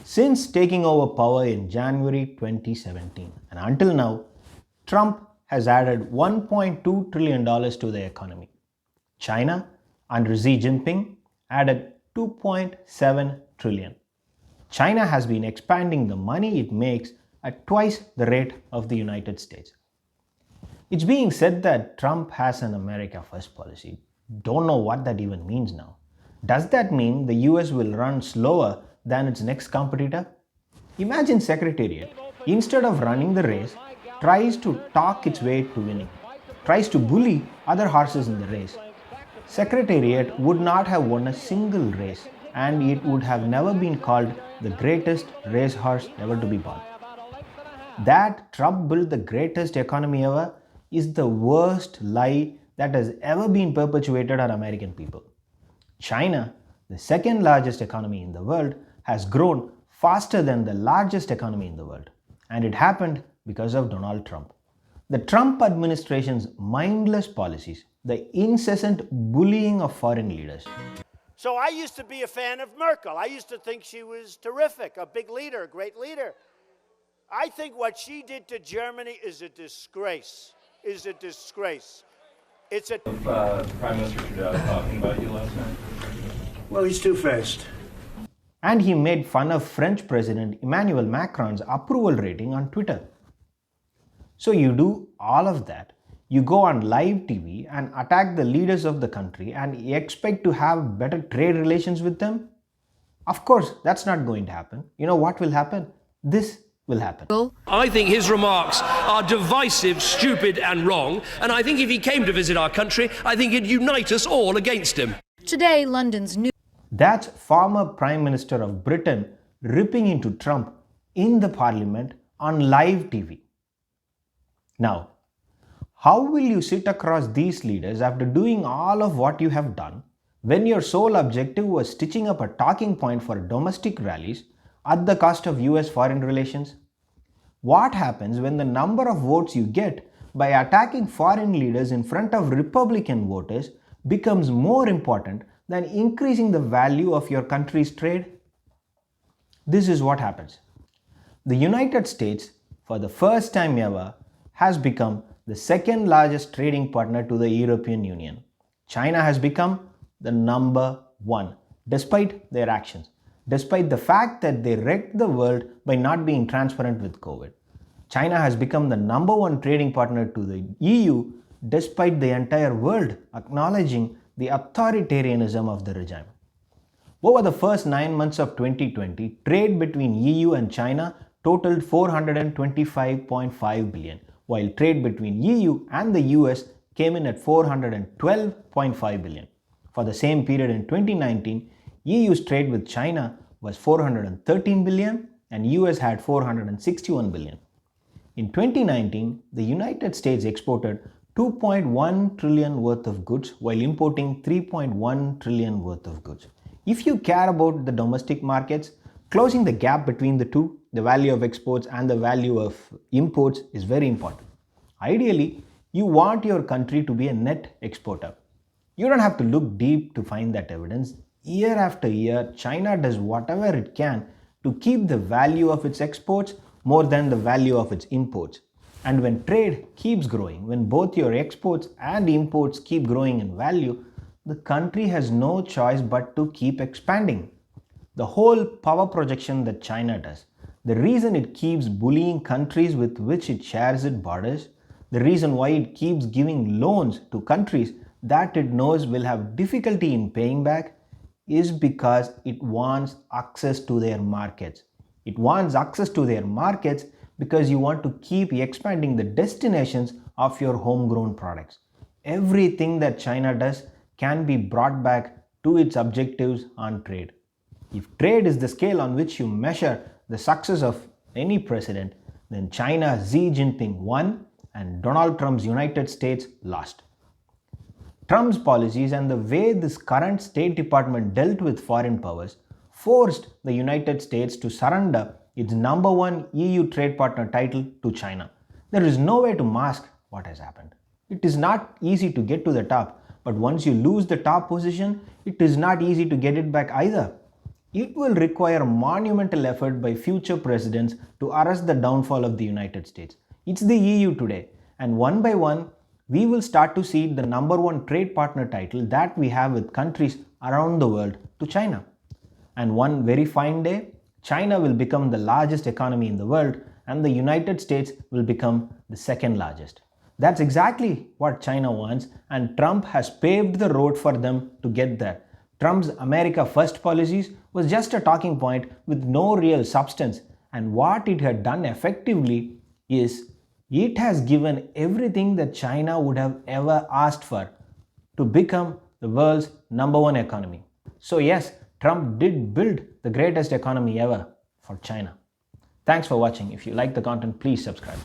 Since taking over power in January 2017 and until now, Trump has added $1.2 trillion to the economy. China, under Xi Jinping, added 2.7 trillion. China has been expanding the money it makes at twice the rate of the United States. It's being said that Trump has an America First policy. Don't know what that even means now. Does that mean the US will run slower than its next competitor? Imagine Secretariat, instead of running the race, tries to talk its way to winning, tries to bully other horses in the race. Secretariat would not have won a single race and it would have never been called the greatest racehorse ever to be born. That Trump built the greatest economy ever is the worst lie that has ever been perpetuated on American people. China, the second largest economy in the world, has grown faster than the largest economy in the world. And it happened because of Donald Trump. The Trump administration's mindless policies, the incessant bullying of foreign leaders. So I used to be a fan of Merkel. I used to think she was terrific, a big leader, a great leader. I think what she did to Germany is a disgrace, It's a... Prime Minister Trudeau talking about you last night? Well, he's two-faced. And he made fun of French President Emmanuel Macron's approval rating on Twitter. So you do all of that. You go on live TV and attack the leaders of the country and you expect to have better trade relations with them? Of course, that's not going to happen. You know what will happen? This will happen. I think his remarks are divisive, stupid and wrong, and I think if he came to visit our country, I think it'd unite us all against him. Today, London's new... That's former Prime Minister of Britain ripping into Trump in the Parliament on live TV. Now, how will you sit across these leaders after doing all of what you have done when your sole objective was stitching up a talking point for domestic rallies at the cost of US foreign relations? What happens when the number of votes you get by attacking foreign leaders in front of Republican voters becomes more important than increasing the value of your country's trade? This is what happens. The United States, for the first time ever, has become the second largest trading partner to the European Union. China has become the number one, despite their actions, despite the fact that they wrecked the world by not being transparent with COVID. China has become the number one trading partner to the EU, despite the entire world acknowledging the authoritarianism of the regime. Over the first 9 months of 2020, trade between EU and China totaled 425.5 billion, while trade between EU and the US came in at 412.5 billion. For the same period in 2019, EU's trade with China was 413 billion and US had 461 billion. In 2019, the United States exported 2.1 trillion worth of goods while importing 3.1 trillion worth of goods. If you care about the domestic markets, closing the gap between the two, the value of exports and the value of imports, is very important. Ideally, you want your country to be a net exporter. You don't have to look deep to find that evidence. Year after year, China does whatever it can to keep the value of its exports more than the value of its imports. And when trade keeps growing, when both your exports and imports keep growing in value, the country has no choice but to keep expanding. The whole power projection that China does, the reason it keeps bullying countries with which it shares its borders, the reason why it keeps giving loans to countries that it knows will have difficulty in paying back, is because it wants access to their markets. It wants access to their markets because you want to keep expanding the destinations of your homegrown products. Everything that China does can be brought back to its objectives on trade. If trade is the scale on which you measure the success of any president, then China's Xi Jinping won and Donald Trump's United States lost. Trump's policies and the way this current State Department dealt with foreign powers forced the United States to surrender its number one EU trade partner title to China. There is no way to mask what has happened. It is not easy to get to the top, but once you lose the top position, it is not easy to get it back either. it will require monumental effort by future presidents to arrest the downfall of the United States. It's the EU today, and one by one, we will start to cede the number one trade partner title that we have with countries around the world to China. And one very fine day, China will become the largest economy in the world and the United States will become the second largest. That's exactly what China wants, and Trump has paved the road for them to get there. Trump's America First policies was just a talking point with no real substance, and what it had done effectively is it has given everything that China would have ever asked for to become the world's number one economy. So yes, Trump did build the greatest economy ever for China. Thanks for watching. If you like the content, please subscribe.